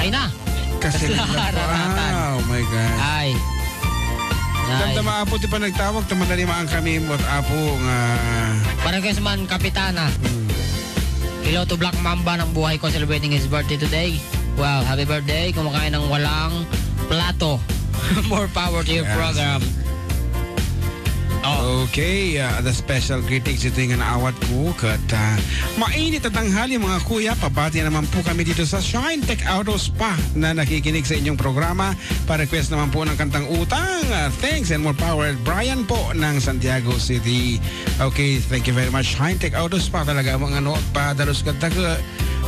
Ay na. Kasilaratan. Oh my God. Ay. Tanda maapo ti pa nagtawag, tamanalimaan kami mo at apo nga... Parang man, Kapitana. Hello to Black Mamba ng buhay ko, celebrating his birthday today. Wow, happy birthday. Kumakain ng walang plato. More power to your program. Oh. Okay, the special greetings ito yung naawat ko kat mainit at tanghali mga kuya, pabati naman po kami dito sa Shine Tech Auto Spa na nakikinig sa inyong programa. Pa-request naman po ng kantang Utang. Thanks and more power. Brian po ng Santiago City. Okay, thank you very much. Shine Tech Auto Spa talaga mga ano, padalos ka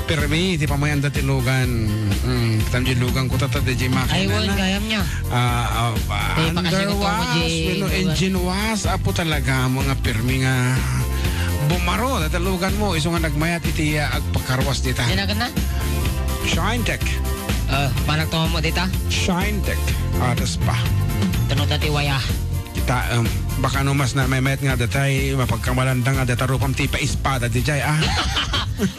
permi, di pa may anda tilugan. Tanjilugan ko tata di makina. Ay, wala, gayam niya. Underwash, engine wash, apo talaga mga permi nga bumaro, tatalugan mo, iso nga nagmayat itiya agpakarwas dita. Dinagan na? Shine Tech. Panak to mo dita? Shine Tech. Atas pa. Tanong dati waya. Kita, baka no mas na may mayat nga datay, mapagkamalandang nga datarupam tipa ispada di jay,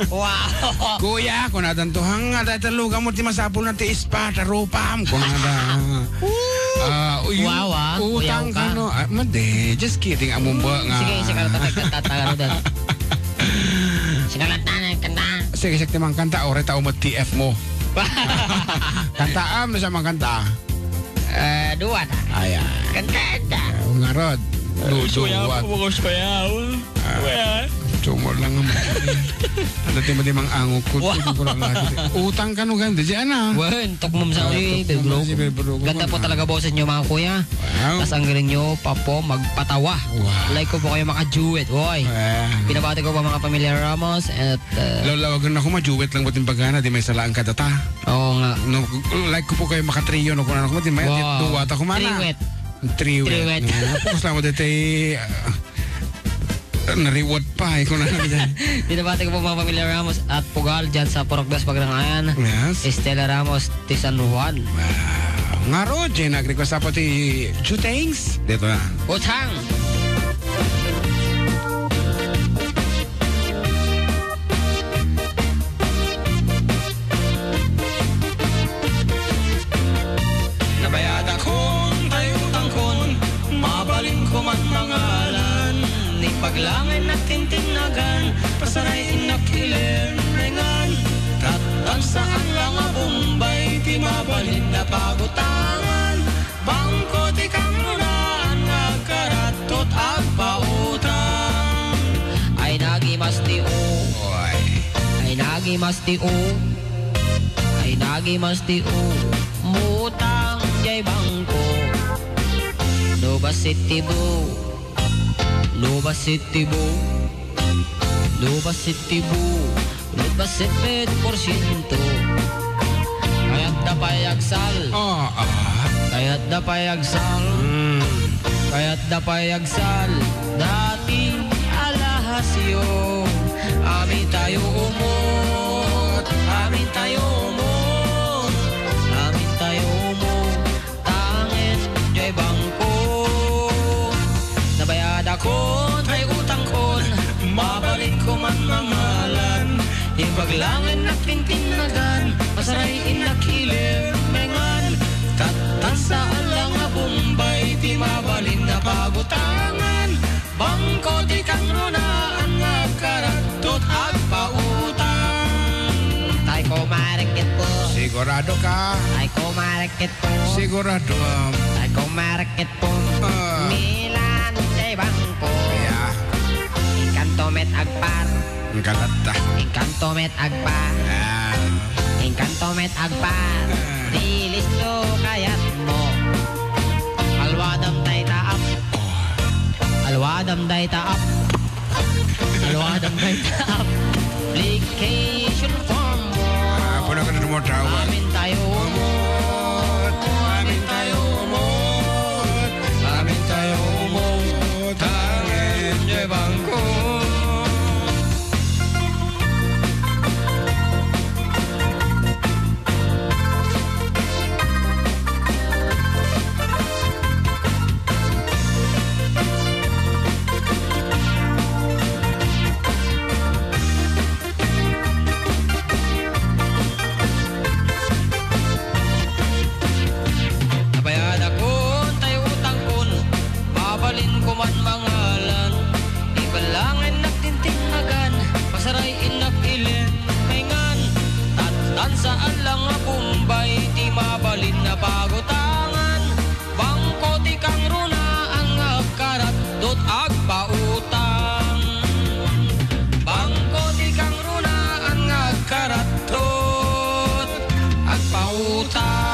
Wow! Kuya, kung nadantuhang nga datalugan mo ti masapul na ti ispada rupam. Kung nada. Wow, utang ka no. Made, just kidding. Amumba nga. Sige, kanta doon. Sige, timang kanta. Ore tao mo TF mo. Kanta na siya kanta. Dua na. Ayan. Kanta. Ngarod. Suyaw. Bukos ko yaw. Tumor lang ang ano ti mo mang angok ko. Utang ka no ganda. Diyan na. Wen, tukmum sa ganda po talaga boses nyo mga kuya. Wow. Tapos ang galing nyo, papo, magpatawa. Wow. Like ko po kayo maka-duet. Woy. Pinabati ko po mga pamilya Ramos. At lalawagan ako ma-duet lang batin pagana. Di may salaan ka data. Oo nga. No, like ko po kayo maka-trio. No, kung ano ko di may duwat ako mana. Triwet. Tapos lang mo dito na-reward pa kung ano dyan. Pinabati ko po mga pamilya Ramos at Pugal dyan sa Porokdas Pagrangayan. Yes. Estela Ramos, ti San Juan. Nga ro, Jen, nag-request po ti Jutings. Dito na. Utang! Nabayad akong tayo utang kon, mabaling ko man mangalan. Ni paglangay natin tinagan, pasaray nakilenrengan. Tatang saan lang ang Bombay, di mabalin na pagutangan. Bangko ti kangunaan, nagkaratot at pautang. Ay nagimas ti o, ay nagimas ti o, ay nagimas ti o. Mutang jay bangko, Lubasit tibo, Lubasit tibo, Lubasit tibo, Lubasit 20%. Kaya't dapayagsal, kaya't dapayagsal, kaya't dapayagsal. Dating alahasyo, amin tayo umot, amin tayo umot, amin tayo umot. Tangin joy bangko, nabayad ako tay utang kon, mabalik ko man mangalan. Ipaglangin natin tinagan, masarayin na kilemengan. Tatasaan lang na Bombay, di mabalin na pagutangan. Bangko di kang runaan, nga karatot at pautang. Tay ko marikit po, Sigurado ka? tay ko marikit po, Sigurado. tay ko marikit po. Milan jay bangko, Yeah. Encanto met agpar, Ang kalata. Encanto met agpar, Encanto met agpar. Dilis to kayat mo, alwadam day taap, alwadam day taap, alwadam day taap. Application form mo, Puna ka na dumatawa. amin tayo umot, amin tayo umot, amin tayo umot. Tangin jay bangko. lang nga Bombay, ti mabalin na pagutangan. Bangko ti kang runa ang agkarat, dot agpautang. Bangko ti kang runa ang agkarat, dot agpautang.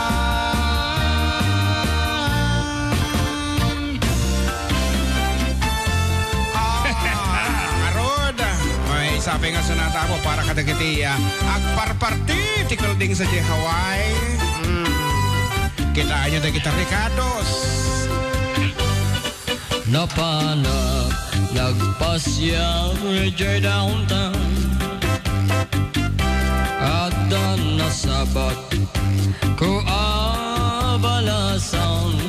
Sabi nga sunata mo para kadagiti agparparti ti ding sa Hawaii. Kitaan nyo dagiti Ricardos. Napanag, nagpasyal, rejay downtown. At nasabat ko abalasan.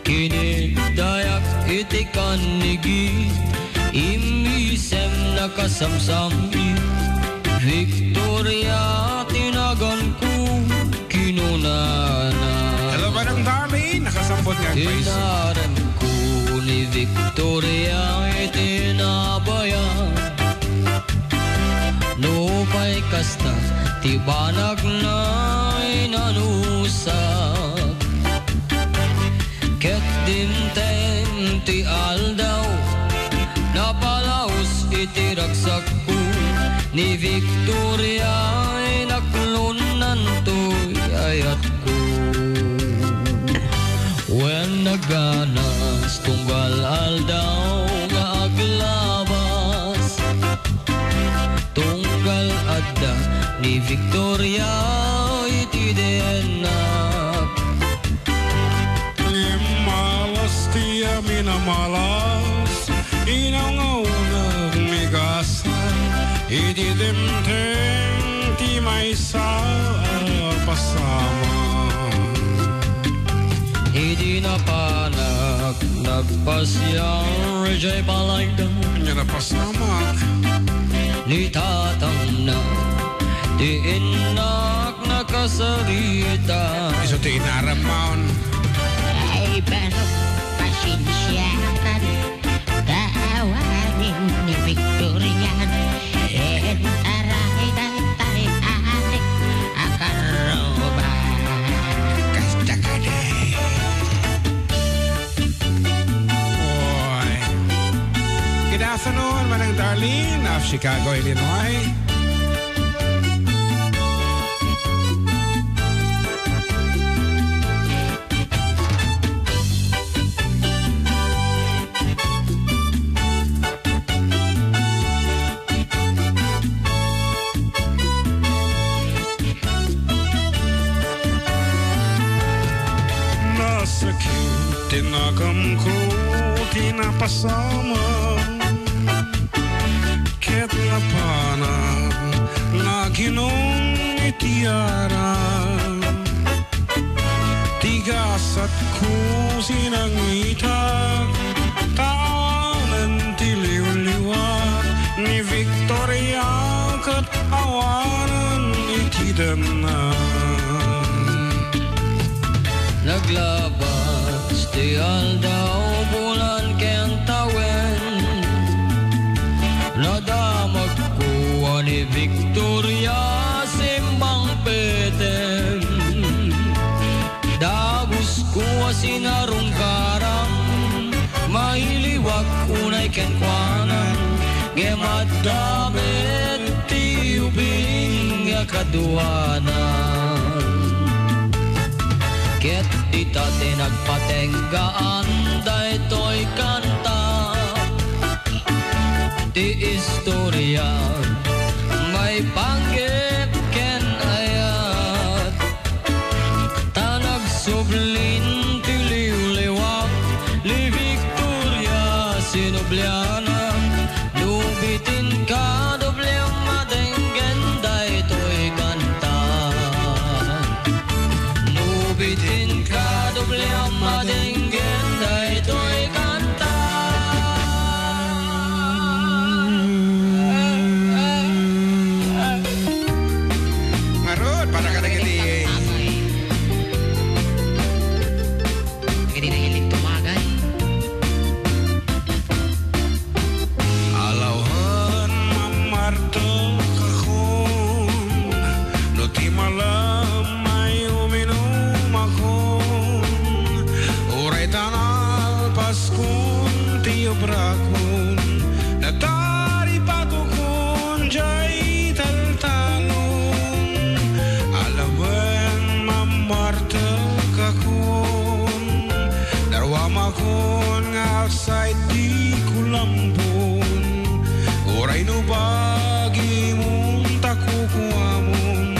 Kinidayak itikan nigi, imisem nakasamsami. Victoria tinagan ko kinunana. Hello ba ng dami? Nakasambot nga ang país. Tinaran ko ni Victoria itinabayan. No pa'y kasta tibanag na inanusap. Ket dimteng ti aldaw napalaos itiraksak ko ni Victoria ay naklunan to'y ayat ko. When naganas tunggal aldaw nga aglabas, tunggal adda ni Victoria itidenak. Malas tiya minamalas, inaw migasan, itidimteng ti may sa pasama. Hindi na panak, nagpasyang rejay palaydan. Nga na pasamak. Ni tatang na, di inak nakasarita. Iso ti inaramon. Ay, pero pasensyahan, tawanin ni Victorian. En aray datay adik akaroba. Kasta ka day. Oy. Good afternoon, Manang Darlene of Chicago, Illinois. Tinagam ko, tinapasama. Ket na panag, naginong itiara. Tigasat ko sinangitag, tawanan tiliw-liwat ni Victoria kat awanan itidanan. Naglabas ti aldaw bulan kentawen, nadamag ko ni Victoria simbang peten. Dabus ko sinarong karang, mahiliwag unay kenkwanan. Gemadamit ti ubing kaduanan. Ket di tate nagpatenggaan, daytoy kanta. Ti istorya may panggip ken ayat. Tanag sublin ti liw-liwak, li Victoria sinubliana. Lubitin ka dobleng madenggen, daytoy kanta. Lubitin ka dobleng madenggen, daytoy kanta. sa di kulampon oray no bagi mong takukuamon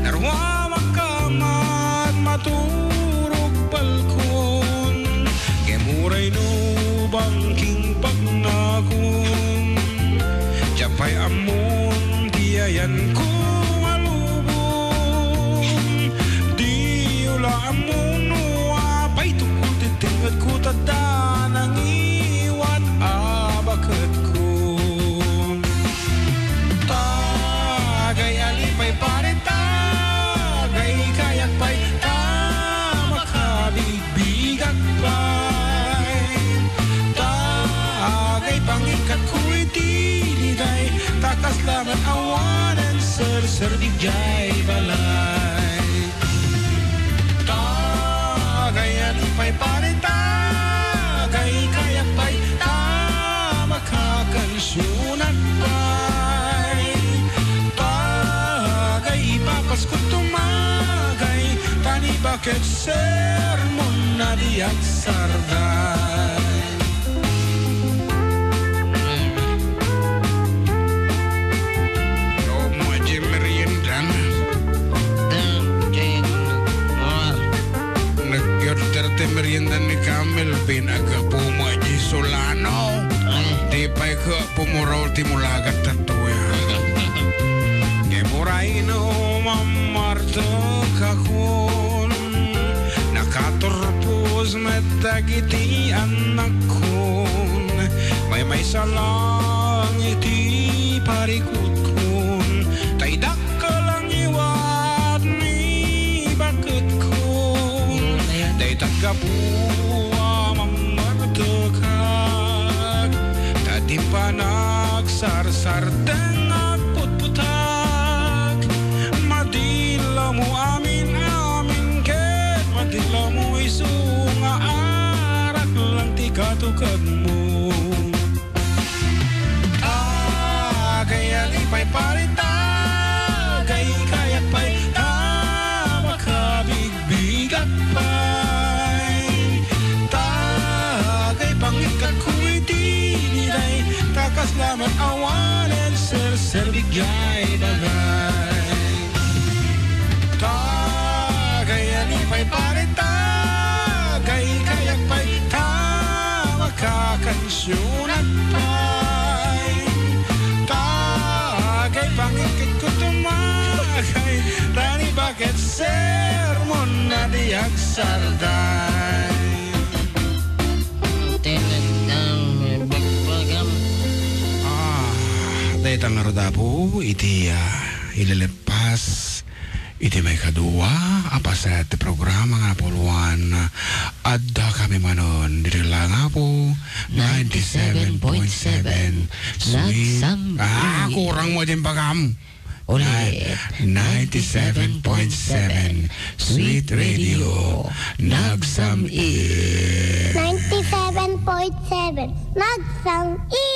narwa makamat maturog balkon kemuray no bangking pagnakon japay amon tiyayan ko alubon di ula amon wapay tukul titingat ko tada nang iwan abakat ko tagay alipay pare tagay kayak pay makabigbigat pay tagay pangikat ko'y tiliday takas laman awanan ser dijay balay tagay alipay pare tagay kayak pay makakansyonan pay tagay ipapas ko tumagay tani bakit sermon na diyak sarday merienda ni Kamil pinagpumaji Solano di pay ke pumuraw timulagat tatuya ngemuray no mamarto kakon nakaturpos metagiti anak kon may salang iti parikut kon taydak kalang iwat ni bakit kon day tagabuwa mamartukag tadi panak sar tengah putputak madila mo amin ket madila mo isunga arak lang tikatukag mo tagay alipay parita tagay kayak pay makabigbigat pay tagay pangikat ko'y tiniday takas laman awanan ser bigay bagay tagay alipay pare tagay kayak pay makakansyonan pay tagay pangikat ko tumagay tani bakit sermon na diyak sarday day tangaroda po iti ililipas iti may kadua apa sa iti programa nga puluan adda kami manon dito lang nga po 97.7 sweet kurang mo din pagam ulit 97.7 Sweet Radio Nagsam-i 97.7 Nagsam-i